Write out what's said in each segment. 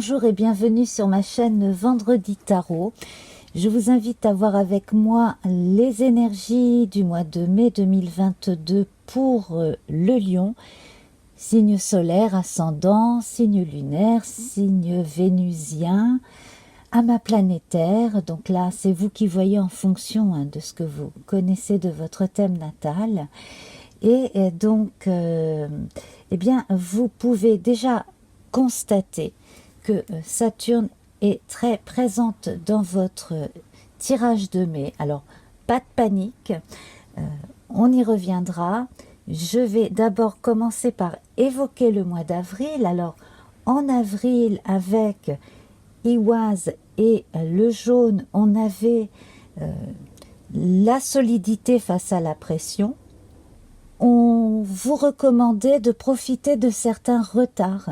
Bonjour et bienvenue sur ma chaîne Vendredi Tarot. Je vous invite à voir avec moi les énergies du mois de mai 2022 pour le Lion. Signe solaire, ascendant, signe lunaire, signe vénusien, amas planétaire. Donc là, c'est vous qui voyez en fonction de ce que vous connaissez de votre thème natal. Et donc, eh bien, vous pouvez déjà constater que Saturne est très présente dans votre tirage de mai. Alors, pas de panique, on y reviendra. Je vais d'abord commencer par évoquer le mois d'avril. Alors, en avril, avec Iwaz et le jaune, on avait la solidité face à la pression. On vous recommandait de profiter de certains retards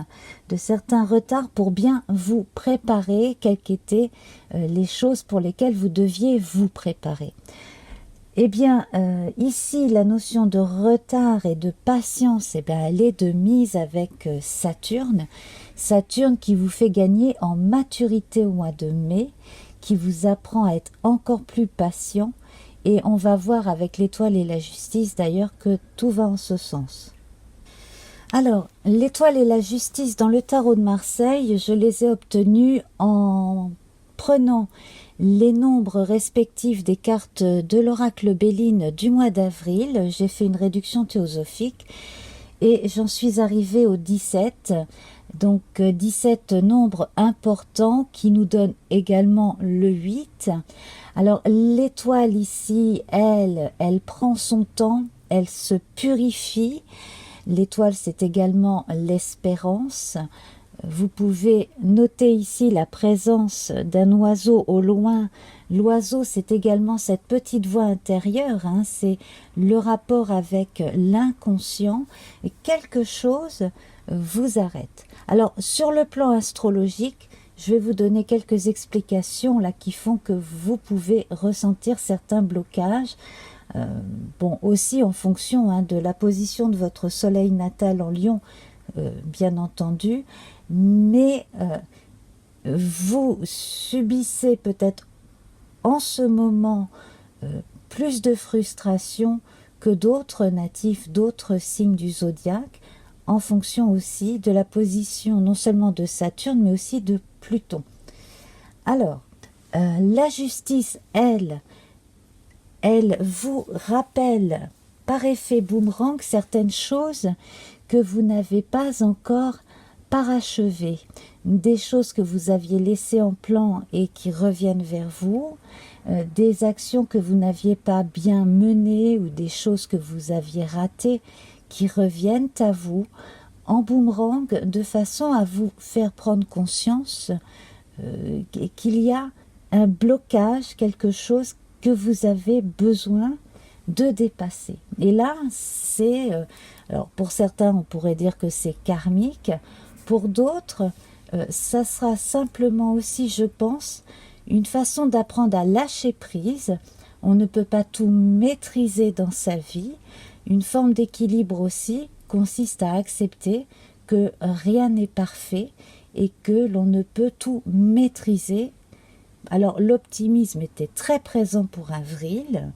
pour bien vous préparer, quelles qu'étaient les choses pour lesquelles vous deviez vous préparer. Eh bien, ici, la notion de retard et de patience, eh bien, elle est de mise avec Saturne. Saturne qui vous fait gagner en maturité au mois de mai, qui vous apprend à être encore plus patient. Et on va voir avec l'étoile et la justice d'ailleurs que tout va en ce sens. Alors, l'étoile et la justice dans le tarot de Marseille, je les ai obtenues en prenant les nombres respectifs des cartes de l'oracle Béline du mois d'avril. J'ai fait une réduction théosophique et j'en suis arrivée au 17. Donc 17 nombres importants qui nous donnent également le 8. Alors l'étoile ici, elle prend son temps, elle se purifie. L'étoile, c'est également l'espérance. Vous pouvez noter ici la présence d'un oiseau au loin. L'oiseau, c'est également cette petite voix intérieure, c'est le rapport avec l'inconscient. Et quelque chose vous arrête. Alors, sur le plan astrologique, je vais vous donner quelques explications là qui font que vous pouvez ressentir certains blocages. Bon, aussi en fonction de la position de votre soleil natal en Lion, bien entendu, mais vous subissez peut-être en ce moment plus de frustration que d'autres natifs, d'autres signes du zodiaque, en fonction aussi de la position non seulement de Saturne, mais aussi de Pluton. Alors, la justice, elle vous rappelle par effet boomerang certaines choses que vous n'avez pas encore parachevées, des choses que vous aviez laissées en plan et qui reviennent vers vous, des actions que vous n'aviez pas bien menées ou des choses que vous aviez ratées qui reviennent à vous en boomerang de façon à vous faire prendre conscience qu'il y a un blocage, quelque chose que vous avez besoin de dépasser. Et là, c'est... alors pour certains, on pourrait dire que c'est karmique. Pour d'autres, ça sera simplement aussi, je pense, une façon d'apprendre à lâcher prise. On ne peut pas tout maîtriser dans sa vie. Une forme d'équilibre aussi consiste à accepter que rien n'est parfait et que l'on ne peut tout maîtriser. Alors l'optimisme était très présent pour avril,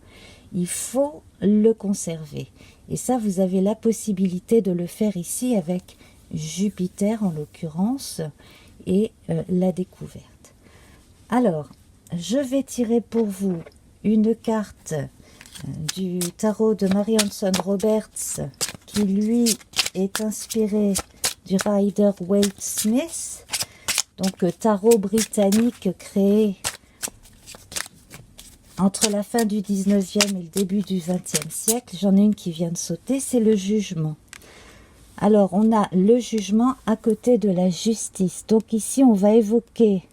il faut le conserver. Et ça, vous avez la possibilité de le faire ici avec Jupiter en l'occurrence et la découverte. Alors, je vais tirer pour vous une carte du tarot de Mary Hanson Roberts qui lui est inspiré du Rider-Waite-Smith, donc tarot britannique créé entre la fin du 19e et le début du 20e siècle. J'en ai une qui vient de sauter, c'est le jugement. Alors on a le jugement à côté de la justice. Donc ici on va évoquer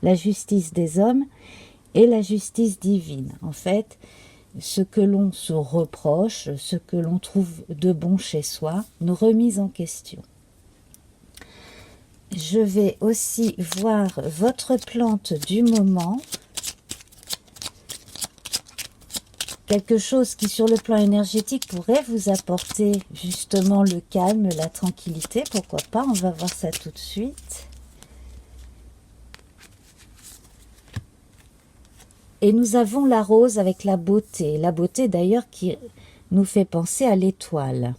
la justice des hommes et la justice divine. En fait, ce que l'on se reproche, ce que l'on trouve de bon chez soi, nos remises en question. Je vais aussi voir votre plante du moment. Quelque chose qui, sur le plan énergétique, pourrait vous apporter justement le calme, la tranquillité. Pourquoi pas? On va voir ça tout de suite. Et nous avons la rose avec la beauté d'ailleurs qui nous fait penser à l'étoile.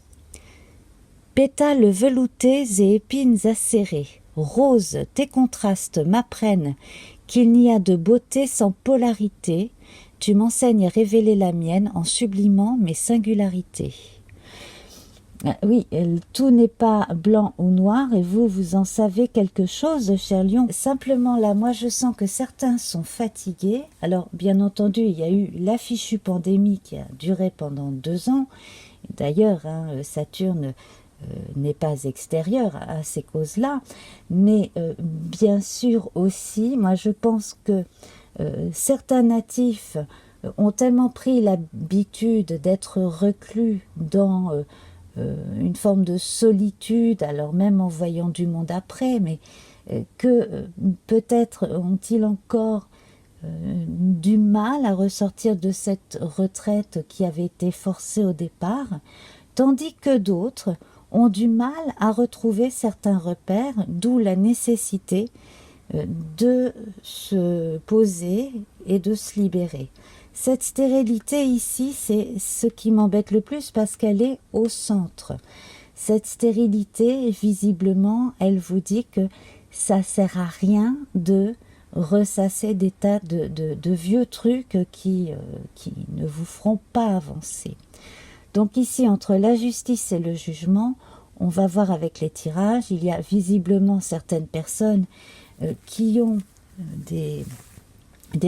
Pétales veloutés et épines acérées, rose, tes contrastes m'apprennent qu'il n'y a de beauté sans polarité, tu m'enseignes à révéler la mienne en sublimant mes singularités. Oui, tout n'est pas blanc ou noir et vous en savez quelque chose, cher lion. Simplement là, moi je sens que certains sont fatigués. Alors bien entendu, il y a eu la fichue pandémie qui a duré pendant 2 ans. D'ailleurs, Saturne n'est pas extérieur à ces causes-là. Mais bien sûr aussi, moi je pense que certains natifs ont tellement pris l'habitude d'être reclus dans une forme de solitude, alors même en voyant du monde après, mais que peut-être ont-ils encore du mal à ressortir de cette retraite qui avait été forcée au départ, tandis que d'autres ont du mal à retrouver certains repères, d'où la nécessité de se poser et de se libérer. Cette stérilité ici, c'est ce qui m'embête le plus parce qu'elle est au centre. Cette stérilité, visiblement, elle vous dit que ça sert à rien de ressasser des tas de vieux trucs qui ne vous feront pas avancer. Donc ici, entre la justice et le jugement, on va voir avec les tirages, il y a visiblement certaines personnes qui ont des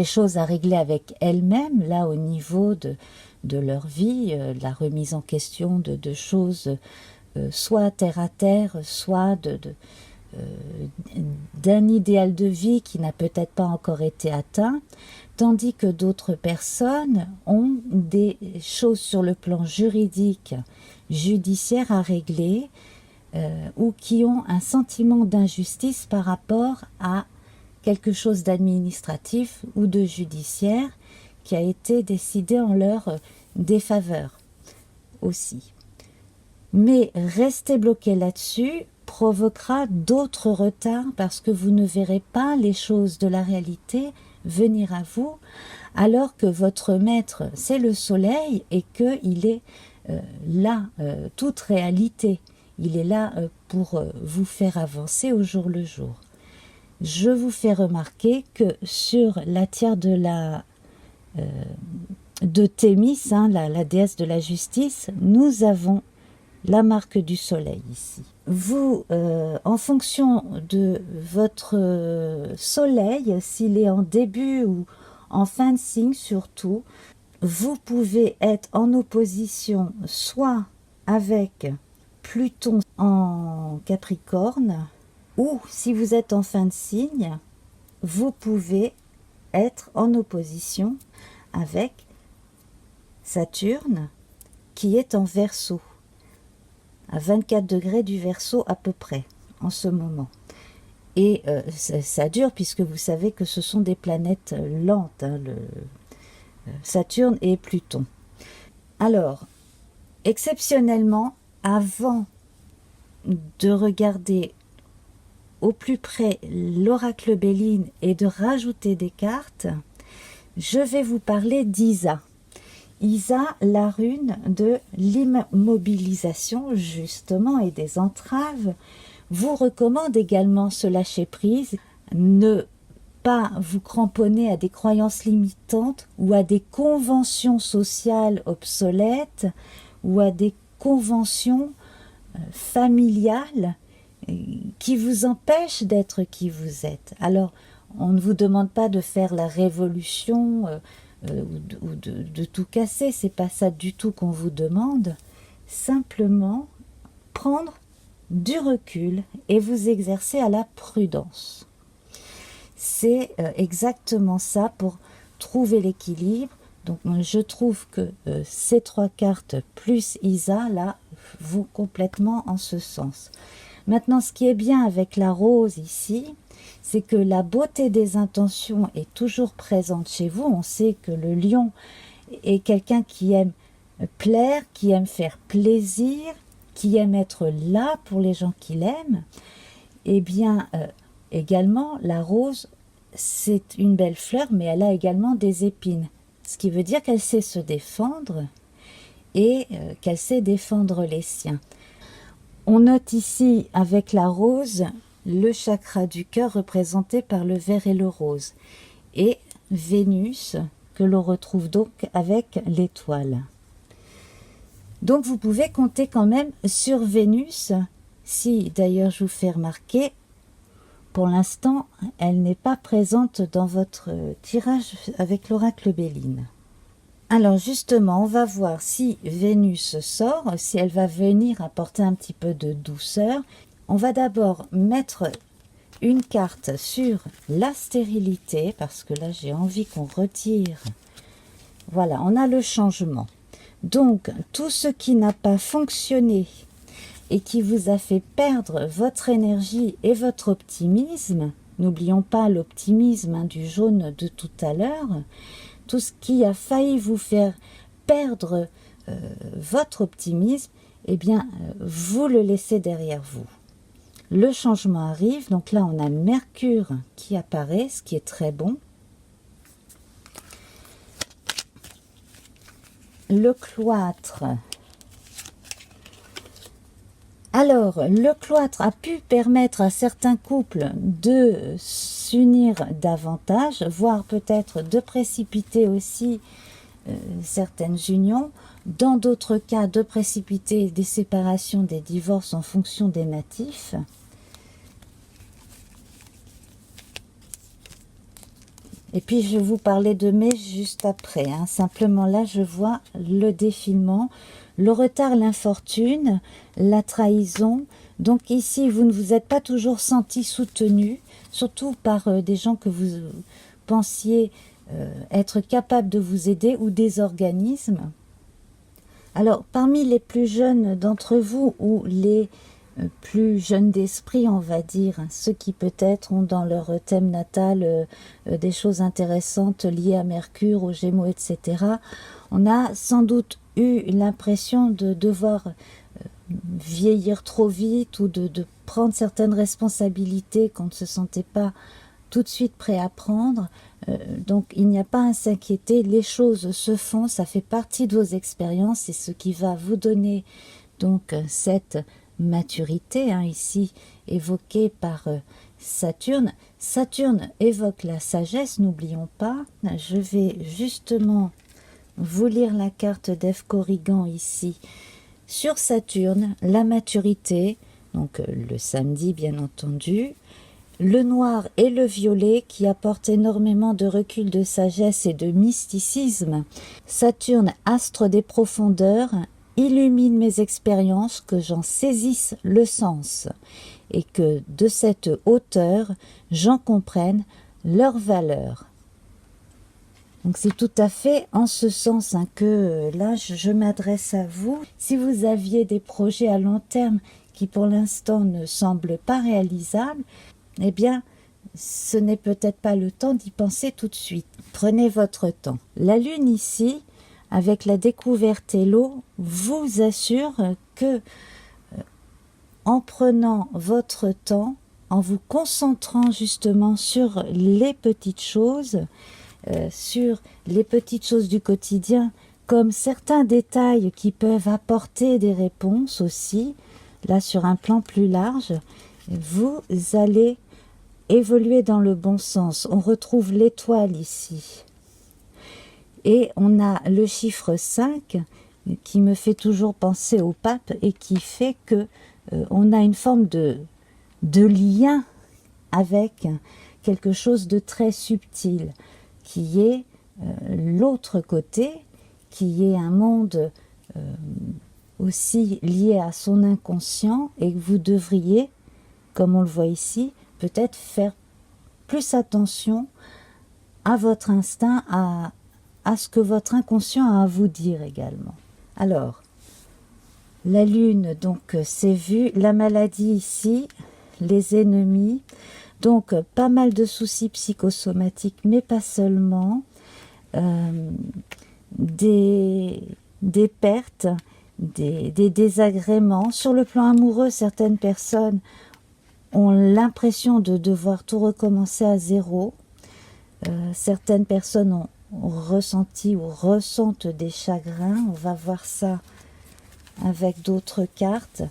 choses à régler avec elles-mêmes, là au niveau de leur vie, la remise en question de choses soit terre à terre, soit d'un idéal de vie qui n'a peut-être pas encore été atteint, tandis que d'autres personnes ont des choses sur le plan juridique, judiciaire à régler, ou qui ont un sentiment d'injustice par rapport à quelque chose d'administratif ou de judiciaire qui a été décidé en leur défaveur aussi. Mais rester bloqué là-dessus provoquera d'autres retards parce que vous ne verrez pas les choses de la réalité venir à vous alors que votre maître c'est le soleil et qu'il est là, toute réalité. Il est là pour vous faire avancer au jour le jour. Je vous fais remarquer que sur la tiare de Thémis, la déesse de la justice, nous avons la marque du soleil ici. Vous, en fonction de votre soleil, s'il est en début ou en fin de signe surtout, vous pouvez être en opposition soit avec Pluton en Capricorne, ou si vous êtes en fin de signe, vous pouvez être en opposition avec Saturne qui est en Verseau, à 24 degrés du Verseau à peu près en ce moment. Et ça dure puisque vous savez que ce sont des planètes lentes, Saturne et Pluton. Alors, exceptionnellement, avant de regarder au plus près l'oracle Béline et de rajouter des cartes, je vais vous parler d'Isa. Isa, la rune de l'immobilisation justement et des entraves, vous recommande également ce lâcher-prise, ne pas vous cramponner à des croyances limitantes ou à des conventions sociales obsolètes ou à des conventions familiales qui vous empêchent d'être qui vous êtes. Alors, on ne vous demande pas de faire la révolution ou de tout casser, c'est pas ça du tout qu'on vous demande. Simplement, prendre du recul et vous exercer à la prudence. C'est exactement ça pour trouver l'équilibre. Donc je trouve que ces 3 cartes plus Isa là vont complètement en ce sens. Maintenant, ce qui est bien avec la rose ici, c'est que la beauté des intentions est toujours présente chez vous. On sait que le lion est quelqu'un qui aime plaire, qui aime faire plaisir, qui aime être là pour les gens qu'il aime. Et bien, également, la rose, c'est une belle fleur, mais elle a également des épines. Ce qui veut dire qu'elle sait se défendre et qu'elle sait défendre les siens. On note ici avec la rose le chakra du cœur représenté par le vert et le rose. Et Vénus, que l'on retrouve donc avec l'étoile. Donc vous pouvez compter quand même sur Vénus, si d'ailleurs je vous fais remarquer, pour l'instant elle n'est pas présente dans votre tirage avec l'oracle Béline. Alors justement, on va voir si Vénus sort, si elle va venir apporter un petit peu de douceur. On va d'abord mettre une carte sur la stérilité, parce que là j'ai envie qu'on retire. Voilà, on a le changement. Donc, tout ce qui n'a pas fonctionné et qui vous a fait perdre votre énergie et votre optimisme, n'oublions pas l'optimisme du jaune de tout à l'heure, tout ce qui a failli vous faire perdre votre optimisme, eh bien, vous le laissez derrière vous. Le changement arrive, donc là on a Mercure qui apparaît, ce qui est très bon. Le cloître. Alors, le cloître a pu permettre à certains couples de s'unir davantage, voire peut-être de précipiter aussi certaines unions. Dans d'autres cas, de précipiter des séparations, des divorces en fonction des natifs. Et puis je vais vous parler de mai juste après. Simplement là, je vois le défilement, le retard, l'infortune, la trahison. Donc ici, vous ne vous êtes pas toujours senti soutenu, surtout par des gens que vous pensiez être capables de vous aider ou des organismes. Alors, parmi les plus jeunes d'entre vous ou les plus jeunes d'esprit, on va dire, ceux qui peut-être ont dans leur thème natal des choses intéressantes liées à Mercure, aux Gémeaux, etc. On a sans doute eu l'impression de devoir vieillir trop vite ou de prendre certaines responsabilités qu'on ne se sentait pas tout de suite prêt à prendre. Donc il n'y a pas à s'inquiéter, les choses se font, ça fait partie de vos expériences, c'est ce qui va vous donner donc cette maturité, ici évoquée par Saturne. Saturne évoque la sagesse, n'oublions pas. Je vais justement vous lire la carte d'Ève Corrigan ici. Sur Saturne, la maturité, donc le samedi bien entendu, le noir et le violet qui apportent énormément de recul, de sagesse et de mysticisme. Saturne, astre des profondeurs, illumine mes expériences, que j'en saisisse le sens et que de cette hauteur, j'en comprenne leur valeur. Donc c'est tout à fait en ce sens que là je m'adresse à vous. Si vous aviez des projets à long terme qui pour l'instant ne semblent pas réalisables, eh bien, ce n'est peut-être pas le temps d'y penser tout de suite. Prenez votre temps. La Lune ici, avec la découverte et l'eau, vous assure que, en prenant votre temps, en vous concentrant justement sur les petites choses du quotidien, comme certains détails qui peuvent apporter des réponses aussi, là sur un plan plus large, vous allez évoluer dans le bon sens. On retrouve l'étoile ici. Et on a le chiffre 5 qui me fait toujours penser au pape et qui fait que on a une forme de lien avec quelque chose de très subtil qui est l'autre côté, qui est un monde aussi lié à son inconscient et que vous devriez, comme on le voit ici, peut-être faire plus attention à votre instinct, à ce que votre inconscient a à vous dire également. Alors, la Lune, donc, c'est vu. La maladie ici, les ennemis. Donc, pas mal de soucis psychosomatiques, mais pas seulement. Des pertes, des désagréments. Sur le plan amoureux, certaines personnes ont l'impression de devoir tout recommencer à zéro. Certaines personnes ont ressenti ou ressentent des chagrins. On va voir ça avec d'autres cartes.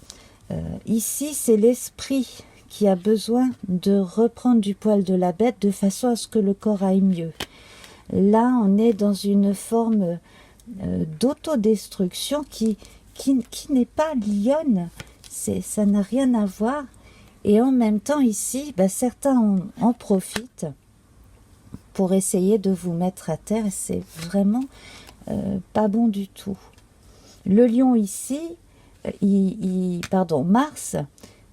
Ici, c'est l'esprit qui a besoin de reprendre du poil de la bête de façon à ce que le corps aille mieux. Là, on est dans une forme d'autodestruction qui n'est pas lionne. Ça n'a rien à voir. Et en même temps, ici, certains en profitent pour essayer de vous mettre à terre. Et c'est vraiment pas bon du tout. Le lion ici,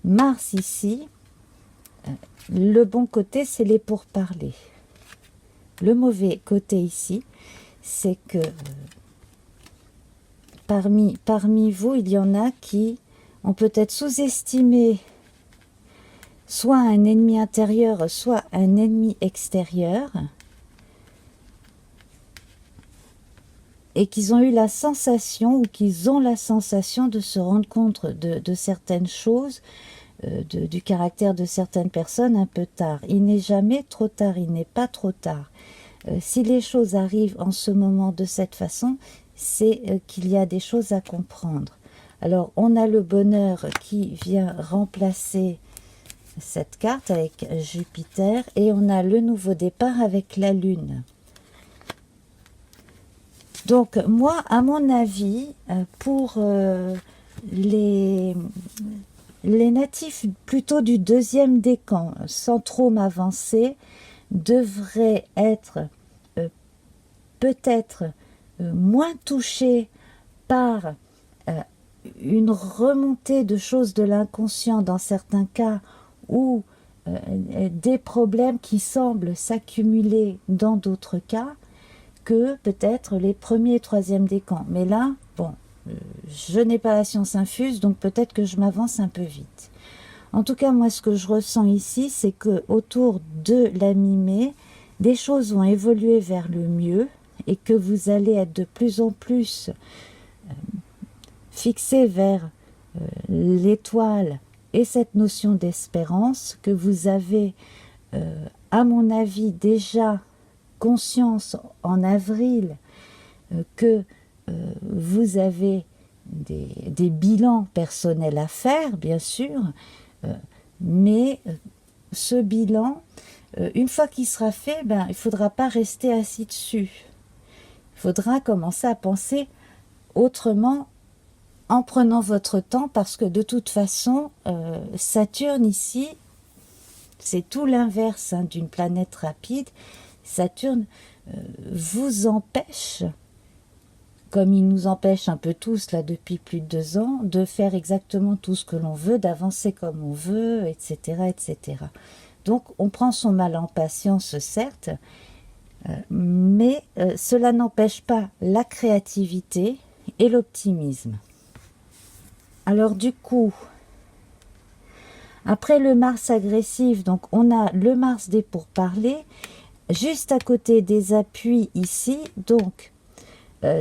Mars ici, le bon côté, c'est les pourparlers. Le mauvais côté ici, c'est que parmi vous, il y en a qui ont peut-être sous-estimé soit un ennemi intérieur, soit un ennemi extérieur, et qu'ils ont eu la sensation, ou qu'ils ont la sensation de se rendre compte de certaines choses, du caractère de certaines personnes un peu tard. Il n'est jamais trop tard, il n'est pas trop tard. Si les choses arrivent en ce moment de cette façon, c'est qu'il y a des choses à comprendre. Alors, on a le bonheur qui vient remplacer cette carte avec Jupiter, et on a le nouveau départ avec la Lune. Donc, moi, à mon avis, pour les natifs plutôt du deuxième décan, sans trop m'avancer, devraient être peut-être moins touchés par une remontée de choses de l'inconscient dans certains cas, ou des problèmes qui semblent s'accumuler dans d'autres cas, que peut-être les premiers et troisième décans. Mais là, bon, je n'ai pas la science infuse, donc peut-être que je m'avance un peu vite. En tout cas, moi, ce que je ressens ici, c'est que autour de la mi-mai, des choses vont évoluer vers le mieux, et que vous allez être de plus en plus fixé vers l'étoile et cette notion d'espérance, que vous avez, à mon avis, déjà conscience en avril que vous avez des bilans personnels à faire, bien sûr, mais ce bilan, une fois qu'il sera fait, il ne faudra pas rester assis dessus. Il faudra commencer à penser autrement, en prenant votre temps, parce que de toute façon, Saturne ici, c'est tout l'inverse d'une planète rapide. Saturne vous empêche, comme il nous empêche un peu tous là depuis plus de 2 ans, de faire exactement tout ce que l'on veut, d'avancer comme on veut, etc., etc. Donc on prend son mal en patience, certes, mais cela n'empêche pas la créativité et l'optimisme. Alors du coup, après le Mars agressif, donc on a le Mars des pourparlers, juste à côté des appuis ici. Donc,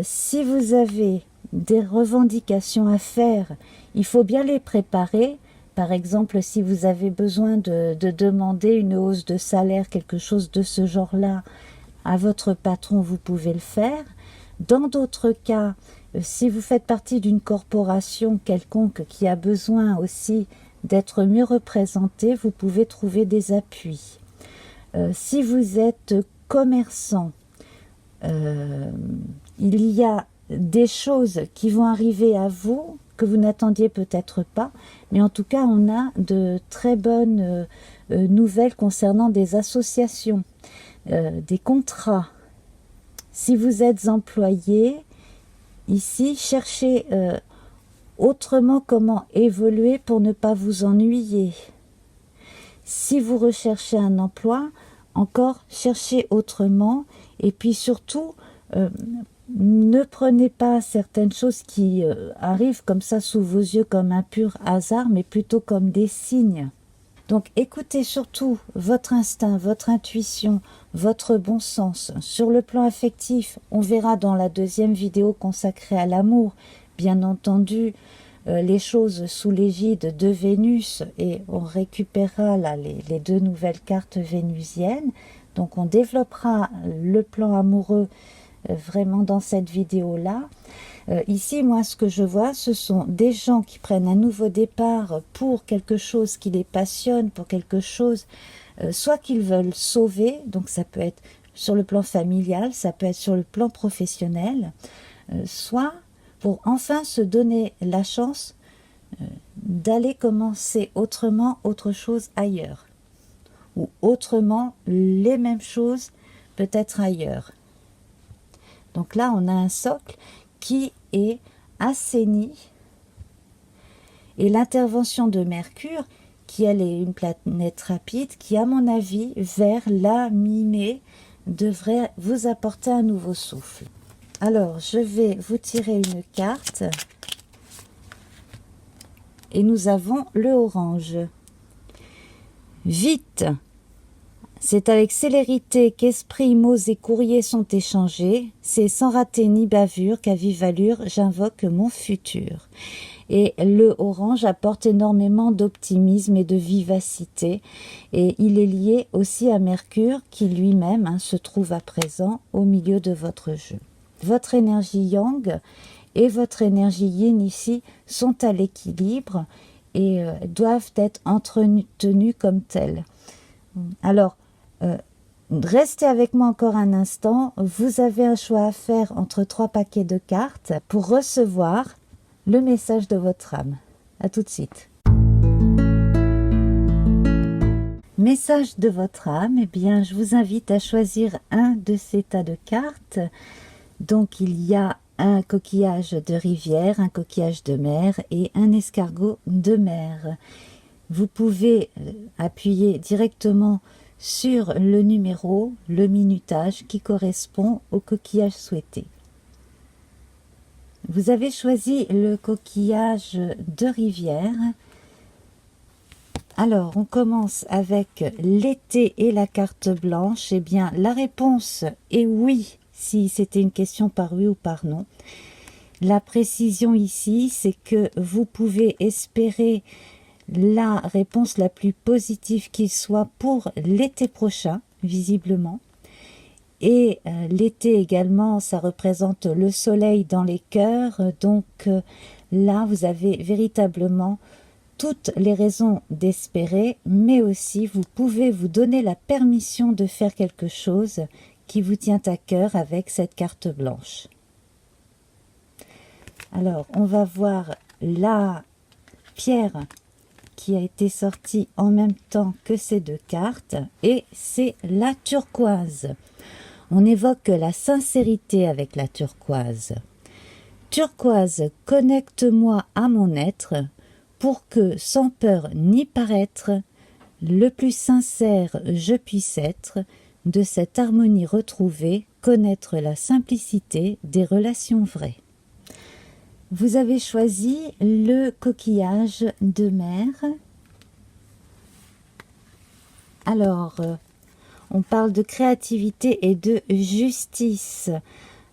si vous avez des revendications à faire, il faut bien les préparer. Par exemple, si vous avez besoin de demander une hausse de salaire, quelque chose de ce genre-là, à votre patron, vous pouvez le faire. Dans d'autres cas, si vous faites partie d'une corporation quelconque qui a besoin aussi d'être mieux représentée, vous pouvez trouver des appuis. Si vous êtes commerçant, il y a des choses qui vont arriver à vous que vous n'attendiez peut-être pas, mais en tout cas on a de très bonnes nouvelles concernant des associations, des contrats. Si vous êtes employé, ici cherchez autrement comment évoluer pour ne pas vous ennuyer. Si vous recherchez un emploi, encore cherchez autrement, et puis surtout ne prenez pas certaines choses qui arrivent comme ça sous vos yeux comme un pur hasard, mais plutôt comme des signes. Donc écoutez surtout votre instinct, votre intuition, votre bon sens. Sur le plan affectif, on verra dans la deuxième vidéo consacrée à l'amour, bien entendu, les choses sous l'égide de Vénus, et on récupérera là les 2 nouvelles cartes vénusiennes. Donc on développera le plan amoureux vraiment dans cette vidéo-là. Ici, moi, ce que je vois, ce sont des gens qui prennent un nouveau départ pour quelque chose qui les passionne, pour quelque chose, soit qu'ils veulent sauver, donc ça peut être sur le plan familial, ça peut être sur le plan professionnel, soit pour enfin se donner la chance d'aller commencer autrement, autre chose ailleurs, ou autrement les mêmes choses peut-être ailleurs. Donc là, on a un socle qui est assaini, et l'intervention de Mercure, qui elle est une planète rapide, qui à mon avis, vers la mi-mai, devrait vous apporter un nouveau souffle. Alors, je vais vous tirer une carte, et nous avons le orange. Vite! C'est avec célérité qu'esprits, mots et courriers sont échangés. C'est sans rater ni bavure qu'à vive allure j'invoque mon futur. Et le orange apporte énormément d'optimisme et de vivacité. Et il est lié aussi à Mercure qui lui-même se trouve à présent au milieu de votre jeu. Votre énergie yang et votre énergie yin ici sont à l'équilibre et doivent être entretenues comme telles. Alors, restez avec moi encore un instant. Vous avez un choix à faire entre 3 paquets de cartes pour recevoir le message de votre âme. À tout de suite. Message de votre âme, eh bien, je vous invite à choisir un de ces tas de cartes. Donc, il y a un coquillage de rivière, un coquillage de mer et un escargot de mer. Vous pouvez appuyer directement sur le numéro, le minutage qui correspond au coquillage souhaité. Vous avez choisi le coquillage de rivière. Alors, on commence avec l'été et la carte blanche. Eh bien, la réponse est oui, si c'était une question par oui ou par non. La précision ici, c'est que vous pouvez espérer la réponse la plus positive qu'il soit pour l'été prochain, visiblement. Et l'été également, ça représente le soleil dans les cœurs. Donc là, vous avez véritablement toutes les raisons d'espérer, mais aussi vous pouvez vous donner la permission de faire quelque chose qui vous tient à cœur avec cette carte blanche. Alors, on va voir la pierre qui a été sortie en même temps que ces deux cartes, et c'est la turquoise. On évoque la sincérité avec la turquoise. Turquoise, connecte-moi à mon être pour que, sans peur ni paraître, le plus sincère je puisse être, de cette harmonie retrouvée, connaître la simplicité des relations vraies. Vous avez choisi le coquillage de mer. Alors, on parle de créativité et de justice.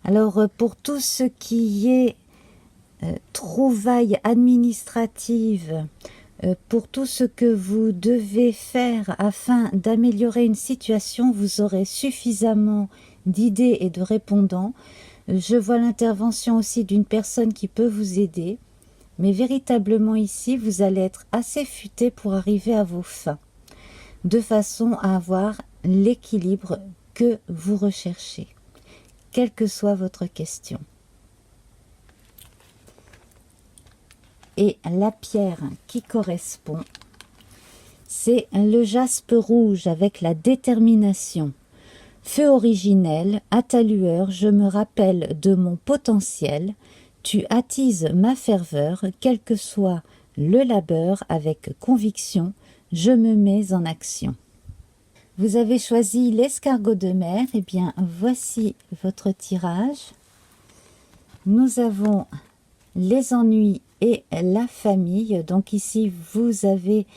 Alors, pour tout ce qui est trouvailles administratives, pour tout ce que vous devez faire afin d'améliorer une situation, vous aurez suffisamment d'idées et de répondants. Je vois l'intervention aussi d'une personne qui peut vous aider, mais véritablement ici, vous allez être assez futé pour arriver à vos fins, de façon à avoir l'équilibre que vous recherchez, quelle que soit votre question. Et la pierre qui correspond, c'est le jaspe rouge avec la détermination. Feu originel, à ta lueur, je me rappelle de mon potentiel. Tu attises ma ferveur, quel que soit le labeur, avec conviction, je me mets en action. Vous avez choisi l'escargot de mer. Eh bien, voici votre tirage. Nous avons les ennuis et la famille. Donc ici, vous avez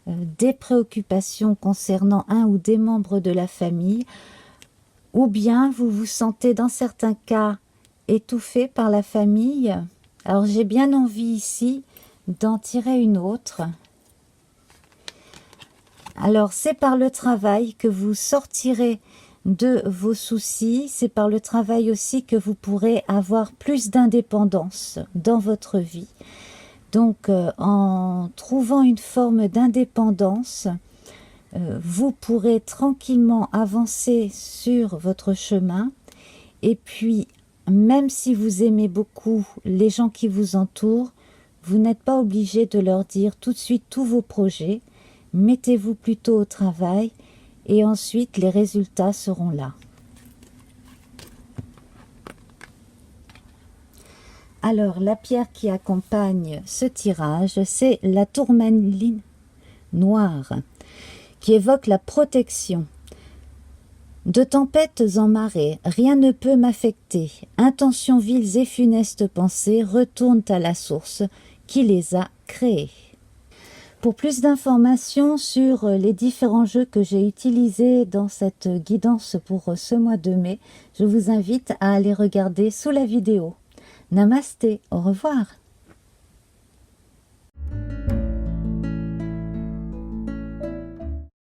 des préoccupations concernant un ou des membres de la famille, ou bien vous vous sentez dans certains cas étouffé par la famille. Alors j'ai bien envie ici d'en tirer une autre. Alors c'est par le travail que vous sortirez de vos soucis. C'est par le travail aussi que vous pourrez avoir plus d'indépendance dans votre vie. Donc, en trouvant une forme d'indépendance, vous pourrez tranquillement avancer sur votre chemin. Et puis, même si vous aimez beaucoup les gens qui vous entourent, vous n'êtes pas obligé de leur dire tout de suite tous vos projets. Mettez-vous plutôt au travail et ensuite les résultats seront là. Alors, la pierre qui accompagne ce tirage, c'est la tourmaline noire, qui évoque la protection. De tempêtes en marée, rien ne peut m'affecter. Intentions viles et funestes pensées retournent à la source qui les a créées. Pour plus d'informations sur les différents jeux que j'ai utilisés dans cette guidance pour ce mois de mai, je vous invite à aller regarder sous la vidéo. Namasté, au revoir.